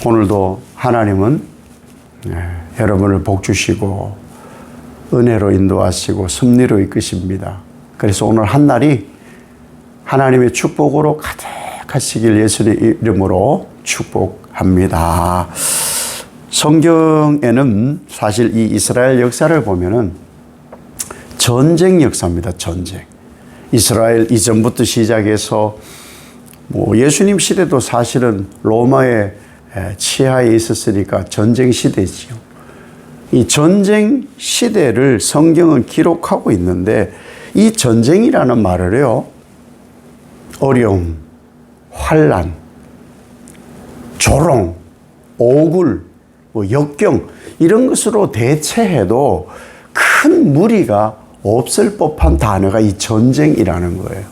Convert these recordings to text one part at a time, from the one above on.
오늘도 하나님은 여러분을 복 주시고 은혜로 인도하시고 섭리로 이끄십니다. 그래서 오늘 한 날이 하나님의 축복으로 가득하시길 예수의 이름으로 축복합니다. 성경에는 사실 이 이스라엘 역사를 보면은 전쟁 역사입니다. 전쟁. 이스라엘 이전부터 시작해서 예수님 시대도 사실은 로마의 치하에 있었으니까 전쟁 시대지요. 이 전쟁 시대를 성경은 기록하고 있는데 이 전쟁이라는 말을요, 어려움, 환난, 조롱, 오굴, 역경 이런 것으로 대체해도 큰 무리가 없을 법한 단어가 이 전쟁이라는 거예요.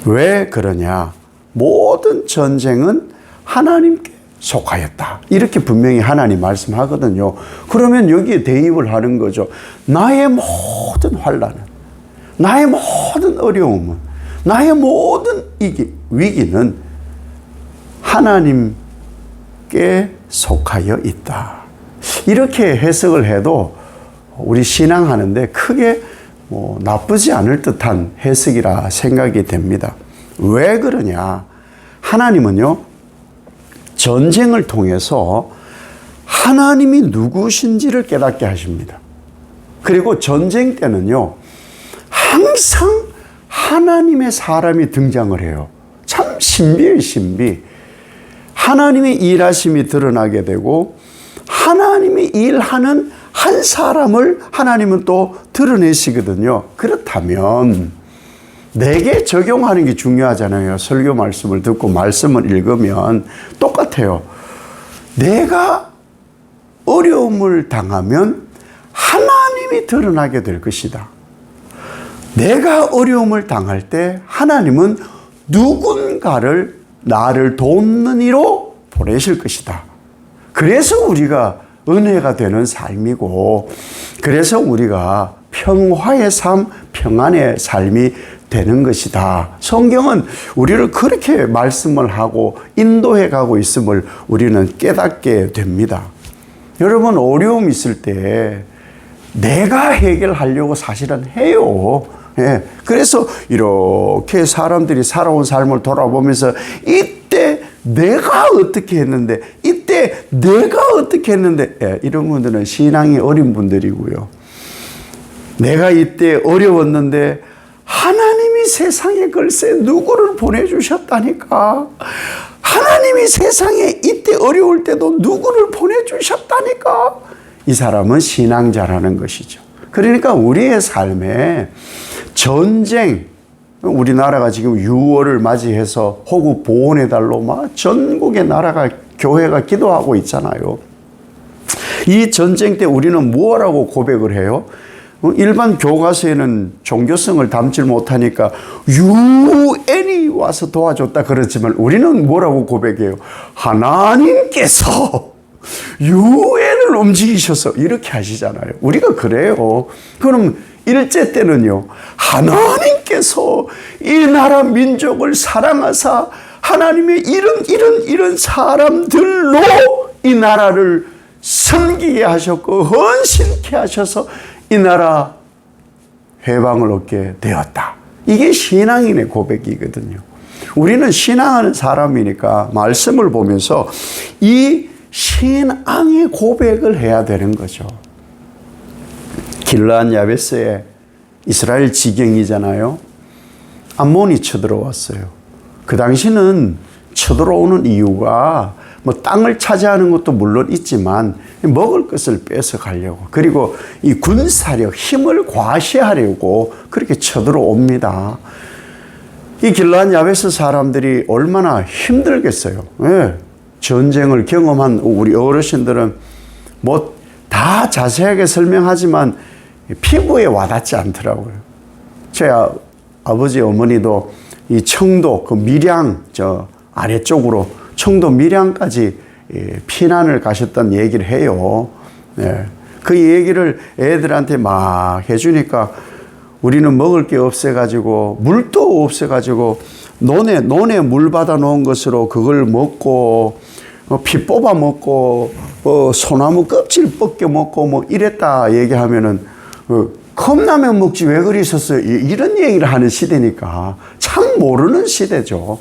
왜 그러냐? 모든 전쟁은 하나님께 속하였다. 이렇게 분명히 하나님 말씀하거든요. 그러면 여기에 대입을 하는 거죠. 나의 모든 환난은, 나의 모든 어려움은, 나의 모든 위기는 하나님께 속하여 있다. 이렇게 해석을 해도 우리 신앙하는데 크게 나쁘지 않을 듯한 해석이라 생각이 됩니다. 왜 그러냐? 하나님은요, 전쟁을 통해서 하나님이 누구신지를 깨닫게 하십니다. 그리고 전쟁 때는요, 항상 하나님의 사람이 등장을 해요. 참 신비의 신비. 하나님의 일하심이 드러나게 되고 하나님이 일하는 한 사람을 하나님은 또 드러내시거든요. 그렇다면 내게 적용하는 게 중요하잖아요. 설교 말씀을 듣고 말씀을 읽으면 똑같아요. 내가 어려움을 당하면 하나님이 드러나게 될 것이다. 내가 어려움을 당할 때 하나님은 누군가를 나를 돕는 이로 보내실 것이다. 그래서 우리가 은혜가 되는 삶이고, 그래서 우리가 평화의 삶, 평안의 삶이 되는 것이다. 성경은 우리를 그렇게 말씀을 하고 인도해 가고 있음을 우리는 깨닫게 됩니다. 여러분, 어려움 있을 때 내가 해결하려고 사실은 해요. 그래서 이렇게 사람들이 살아온 삶을 돌아보면서 이때 내가 어떻게 했는데, 이때 내가 어떻게 했는데, 이런 분들은 신앙이 어린 분들이고요. 내가 이때 어려웠는데 하나님이 세상에 글쎄 누구를 보내주셨다니까. 하나님이 세상에 이때 어려울 때도 누구를 보내주셨다니까. 이 사람은 신앙자라는 것이죠. 그러니까 우리의 삶에 전쟁, 우리나라가 지금 6월을 맞이해서 호국 보훈해달로 막 전국의 나라가 교회가 기도하고 있잖아요. 이 전쟁 때 우리는 뭐라고 고백을 해요? 일반 교과서에는 종교성을 담지 못하니까 유엔이 와서 도와줬다 그러지만 우리는 뭐라고 고백해요? 하나님께서 유엔을 움직이셔서 이렇게 하시잖아요. 우리가 그래요. 그럼 일제 때는요, 하나님께서 이 나라 민족을 사랑하사 하나님의 이런 사람들로 이 나라를 섬기게 하셨고 헌신케 하셔서 이 나라 해방을 얻게 되었다. 이게 신앙인의 고백이거든요. 우리는 신앙하는 사람이니까 말씀을 보면서 이 신앙의 고백을 해야 되는 거죠. 길르앗 야베스에 이스라엘 지경이잖아요. 암몬이 쳐들어왔어요. 그 당시는 쳐들어오는 이유가 땅을 차지하는 것도 물론 있지만 먹을 것을 뺏어가려고, 그리고 이 군사력, 힘을 과시하려고 그렇게 쳐들어옵니다. 이 길르앗 야베스 사람들이 얼마나 힘들겠어요. 전쟁을 경험한 우리 어르신들은 다 자세하게 설명하지만 피부에 와닿지 않더라고요. 제 아버지 어머니도 이 청도 그 밀양 아래쪽으로 청도 밀양까지 피난을 가셨던 얘기를 해요. 그 얘기를 애들한테 막 해주니까 우리는 먹을 게 없어가지고 물도 없어가지고 논에 물 받아 놓은 것으로 그걸 먹고 피 뽑아 먹고 소나무 껍질 벗겨 먹고 뭐 이랬다 얘기하면은 컵라면 먹지 왜 그러셨어요? 이런 얘기를 하는 시대니까 참 모르는 시대죠.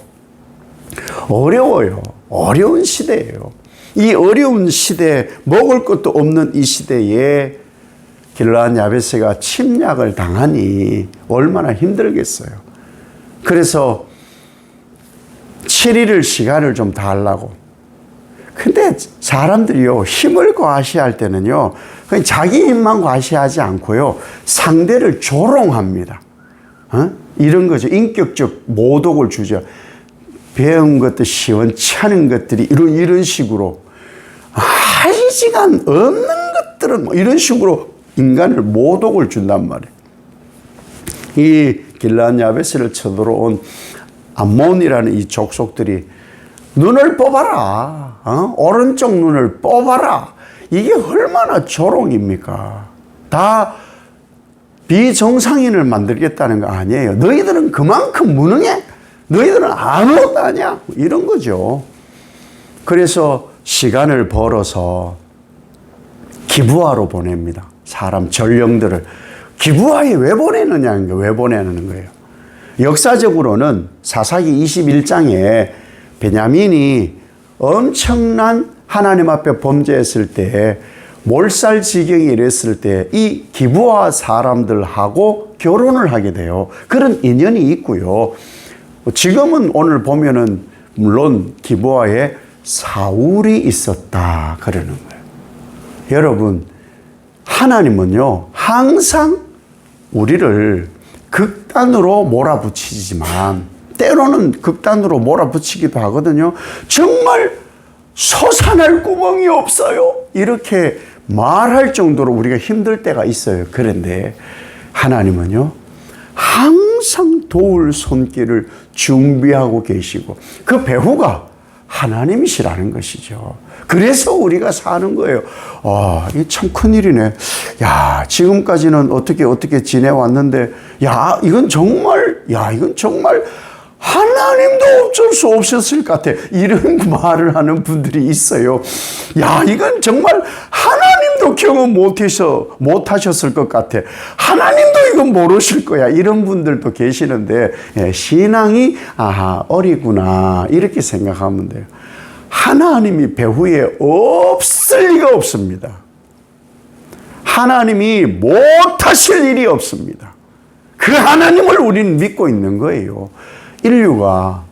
어려워요. 어려운 시대예요. 이 어려운 시대에 먹을 것도 없는 이 시대에 길르앗 야베스가 침략을 당하니 얼마나 힘들겠어요. 그래서 7일을 시간을 좀 달라고. 근데 사람들이요, 힘을 과시할 때는요, 그냥 자기 힘만 과시하지 않고요, 상대를 조롱합니다. 이런 거죠. 인격적 모독을 주죠. 배운 것도 시원찮은 것들이 이런 식으로 할 시간 없는 것들은 뭐 이런 식으로 인간을 모독을 준단 말이에요. 이 길르앗 야베스를 쳐들어온 암몬이라는 이 족속들이 눈을 뽑아라. 오른쪽 눈을 뽑아라. 이게 얼마나 조롱입니까? 다 비정상인을 만들겠다는 거 아니에요. 너희들은 그만큼 무능해? 너희들은 아무것도 아니야? 이런 거죠. 그래서 시간을 벌어서 기브아로 보냅니다. 사람 전령들을. 기브아에 왜 보내느냐는 거예요. 왜 보내는 거예요. 역사적으로는 사사기 21장에 베냐민이 엄청난 하나님 앞에 범죄했을 때 몰살 지경이 이랬을 때 이 기브아 사람들하고 결혼을 하게 돼요. 그런 인연이 있고요. 지금은 오늘 보면은 물론 기브아에 사울이 있었다 그러는 거예요. 여러분, 하나님은요 항상 우리를 극단으로 몰아붙이지만 때로는 극단으로 몰아붙이기도 하거든요. 정말 솟아날 구멍이 없어요. 이렇게 말할 정도로 우리가 힘들 때가 있어요. 그런데 하나님은요 항상 도울 손길을 준비하고 계시고 그 배후가 하나님이시라는 것이죠. 그래서 우리가 사는 거예요. 이게 참 큰일이네. 야, 지금까지는 어떻게 지내왔는데, 이건 정말 하나님도 어쩔 수 없었을 것 같아. 이런 말을 하는 분들이 있어요. 이건 정말 하나님도 경험 못하셨을 것 같아. 하나님도 이건 모르실 거야. 이런 분들도 계시는데, 신앙이, 어리구나. 이렇게 생각하면 돼요. 하나님이 배후에 없을 리가 없습니다. 하나님이 못하실 일이 없습니다. 그 하나님을 우리는 믿고 있는 거예요. 인류가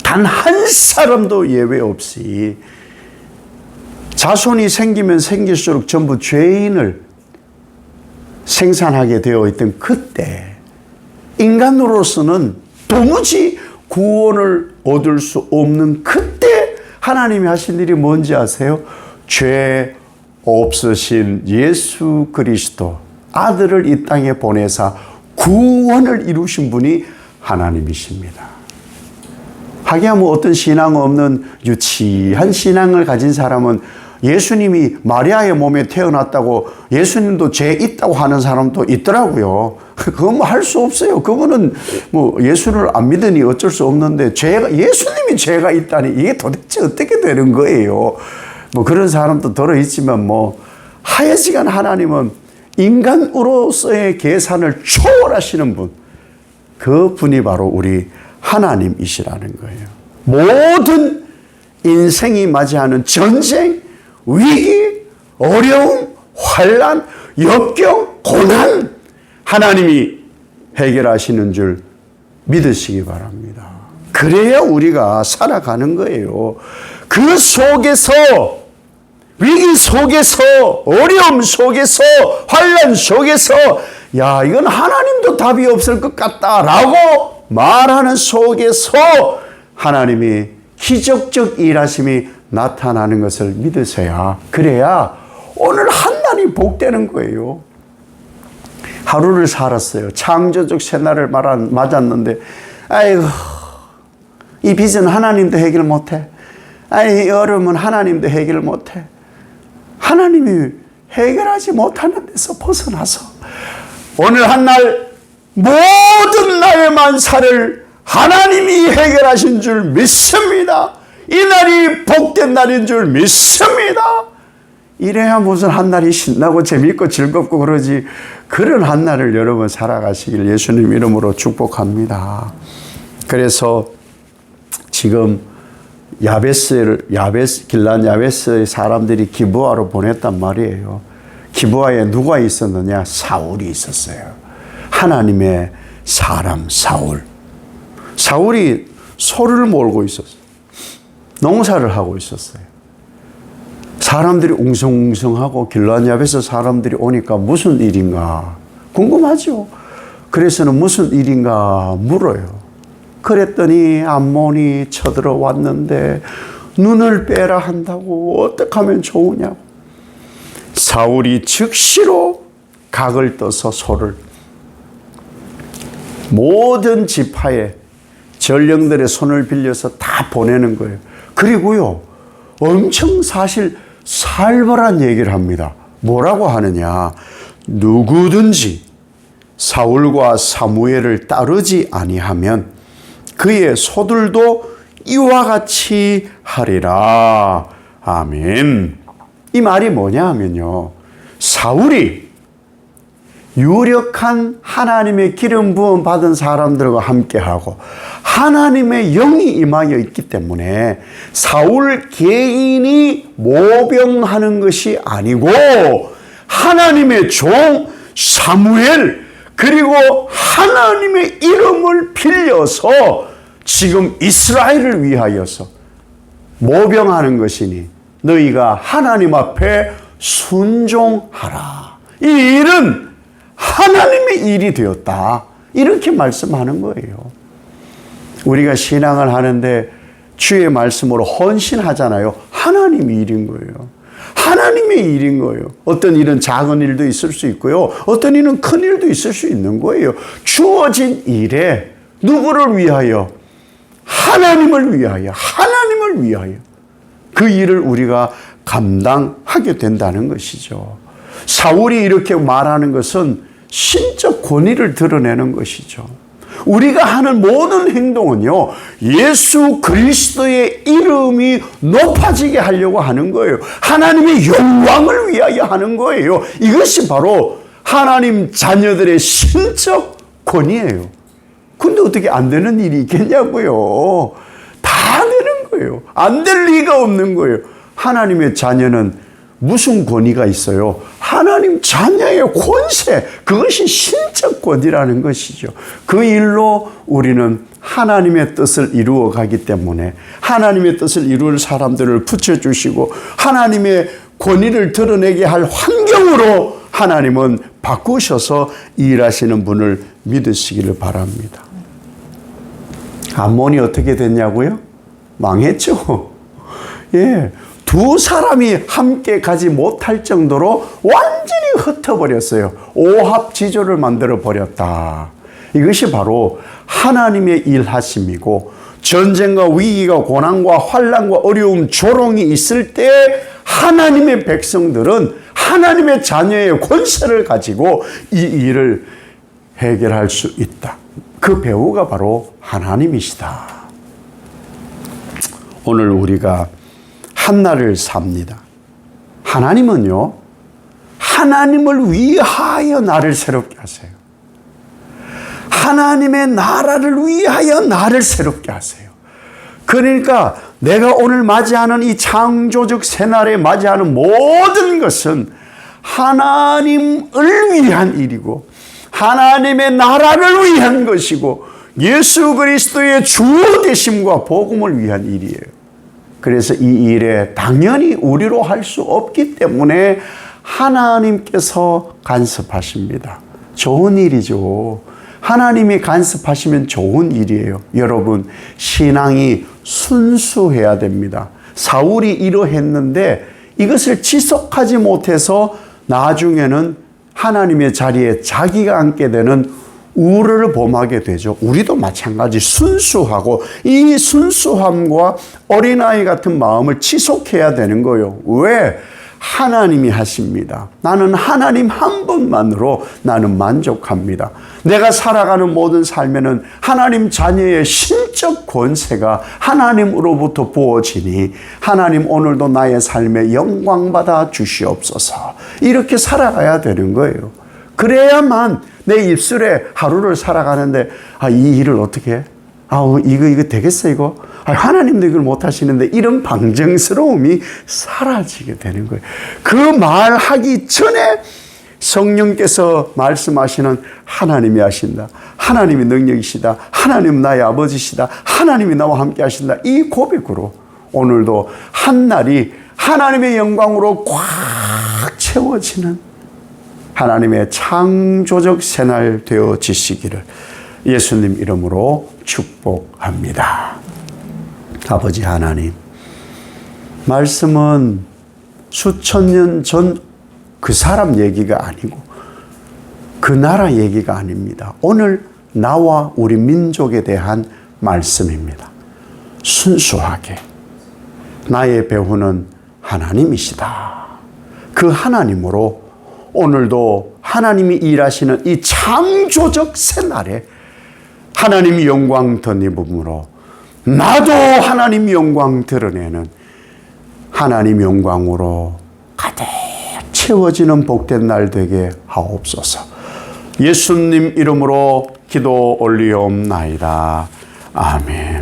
단 한 사람도 예외 없이 자손이 생기면 생길수록 전부 죄인을 생산하게 되어 있던 그때 인간으로서는 도무지 구원을 얻을 수 없는 그때 하나님이 하신 일이 뭔지 아세요? 죄 없으신 예수 그리스도 아들을 이 땅에 보내사 구원을 이루신 분이 하나님이십니다. 하기야 어떤 신앙 없는 유치한 신앙을 가진 사람은 예수님이 마리아의 몸에 태어났다고 예수님도 죄 있다고 하는 사람도 있더라고요. 그건 할 수 없어요. 그거는 예수를 안 믿으니 어쩔 수 없는데 예수님이 죄가 있다니 이게 도대체 어떻게 되는 거예요. 그런 사람도 들어있지만 하여지간 하나님은 인간으로서의 계산을 초월하시는 분, 그 분이 바로 우리 하나님이시라는 거예요. 모든 인생이 맞이하는 전쟁, 위기, 어려움, 환난, 역경, 고난 하나님이 해결하시는 줄 믿으시기 바랍니다. 그래야 우리가 살아가는 거예요. 그 속에서 위기 속에서 어려움 속에서 환난 속에서 이건 하나님도 답이 없을 것 같다라고 말하는 속에서 하나님이 기적적 일하심이 나타나는 것을 믿으셔야 그래야 오늘 한 날이 복되는 거예요. 하루를 살았어요. 창조적 새날을 맞았는데 아이고 이 빚은 하나님도 해결 못해. 이 어려움은 하나님도 해결 못해. 하나님이 해결하지 못하는 데서 벗어나서 오늘 한 날 모든 나의 만사를 하나님이 해결하신 줄 믿습니다. 이 날이 복된 날인 줄 믿습니다. 이래야 무슨 한 날이 신나고 재밌고 즐겁고 그러지. 그런 한 날을 여러분 살아가시길 예수님 이름으로 축복합니다. 그래서 지금 길란 야베스의 사람들이 기브아로 보냈단 말이에요. 기브아에 누가 있었느냐? 사울이 있었어요. 하나님의 사람 사울. 사울이 소를 몰고 있었어요. 농사를 하고 있었어요. 사람들이 웅성웅성하고 길란 야베스 사람들이 오니까 무슨 일인가 궁금하죠. 그래서는 무슨 일인가 물어요. 그랬더니 암몬이 쳐들어왔는데 눈을 빼라 한다고 어떻게 하면 좋으냐고. 사울이 즉시로 각을 떠서 소를 모든 지파에 전령들의 손을 빌려서 다 보내는 거예요. 그리고요, 엄청 사실 살벌한 얘기를 합니다. 뭐라고 하느냐? 누구든지 사울과 사무엘을 따르지 아니하면 그의 소들도 이와 같이 하리라. 아멘. 이 말이 뭐냐 하면요, 사울이 유력한 하나님의 기름 부음 받은 사람들과 함께하고 하나님의 영이 임하여 있기 때문에 사울 개인이 모병하는 것이 아니고 하나님의 종 사무엘, 그리고 하나님의 이름을 빌려서 지금 이스라엘을 위하여서 모병하는 것이니 너희가 하나님 앞에 순종하라. 이 일은 하나님의 일이 되었다. 이렇게 말씀하는 거예요. 우리가 신앙을 하는데 주의 말씀으로 헌신하잖아요. 하나님의 일인 거예요. 하나님의 일인 거예요. 어떤 일은 작은 일도 있을 수 있고요. 어떤 일은 큰 일도 있을 수 있는 거예요. 주어진 일에 누구를 위하여? 하나님을 위하여, 하나님을 위하여 그 일을 우리가 감당하게 된다는 것이죠. 사울이 이렇게 말하는 것은 신적 권위를 드러내는 것이죠. 우리가 하는 모든 행동은요, 예수 그리스도의 이름이 높아지게 하려고 하는 거예요. 하나님의 영광을 위하여 하는 거예요. 이것이 바로 하나님 자녀들의 신적 권위예요. 근데 어떻게 안 되는 일이 있겠냐고요. 다 되는 거예요. 안 될 리가 없는 거예요. 하나님의 자녀는 무슨 권위가 있어요? 하나님 자녀의 권세, 그것이 신적 권위라는 것이죠. 그 일로 우리는 하나님의 뜻을 이루어 가기 때문에 하나님의 뜻을 이룰 사람들을 붙여주시고 하나님의 권위를 드러내게 할 환경으로 하나님은 바꾸셔서 일하시는 분을 믿으시기를 바랍니다. 암몬이 어떻게 됐냐고요? 망했죠. 예. 두 사람이 함께 가지 못할 정도로 완전히 흩어버렸어요. 오합지졸을 만들어 버렸다. 이것이 바로 하나님의 일하심이고, 전쟁과 위기가 고난과 환난과 어려움, 조롱이 있을 때 하나님의 백성들은 하나님의 자녀의 권세를 가지고 이 일을 해결할 수 있다. 그 배우가 바로 하나님이시다. 오늘 우리가 한날을 삽니다. 하나님은요, 하나님을 위하여 나를 새롭게 하세요. 하나님의 나라를 위하여 나를 새롭게 하세요. 그러니까 내가 오늘 맞이하는 이 창조적 새날에 맞이하는 모든 것은 하나님을 위한 일이고 하나님의 나라를 위한 것이고 예수 그리스도의 주 되심과 복음을 위한 일이에요. 그래서 이 일에 당연히 우리로 할 수 없기 때문에 하나님께서 간섭하십니다. 좋은 일이죠. 하나님이 간섭하시면 좋은 일이에요. 여러분, 신앙이 순수해야 됩니다. 사울이 이러했는데 이것을 지속하지 못해서 나중에는 하나님의 자리에 자기가 앉게 되는 우를 범하게 되죠. 우리도 마찬가지 순수하고 이 순수함과 어린아이 같은 마음을 지속해야 되는 거예요. 왜? 하나님이 하십니다. 나는 하나님 한 분만으로 나는 만족합니다. 내가 살아가는 모든 삶에는 하나님 자녀의 신적 권세가 하나님으로부터 부어지니 하나님 오늘도 나의 삶에 영광 받아 주시옵소서. 이렇게 살아가야 되는 거예요. 그래야만 내 입술에 하루를 살아가는데 이 일을 어떻게 해? 이거 되겠어 이거? 하나님도 이걸 못하시는데 이런 방정스러움이 사라지게 되는 거예요. 그 말하기 전에 성령께서 말씀하시는 하나님이 하신다. 하나님이 능력이시다. 하나님 나의 아버지시다. 하나님이 나와 함께 하신다. 이 고백으로 오늘도 한날이 하나님의 영광으로 꽉 채워지는 하나님의 창조적 새날 되어지시기를 예수님 이름으로 축복합니다. 아버지 하나님, 말씀은 수천 년 전 그 사람 얘기가 아니고 그 나라 얘기가 아닙니다. 오늘 나와 우리 민족에 대한 말씀입니다. 순수하게 나의 배후는 하나님이시다. 그 하나님으로 오늘도 하나님이 일하시는 이 창조적 새날에 하나님이 영광 덧입음으로 나도 하나님 영광 드러내는 하나님 영광으로 가득 채워지는 복된 날 되게 하옵소서. 예수님 이름으로 기도 올리옵나이다. 아멘.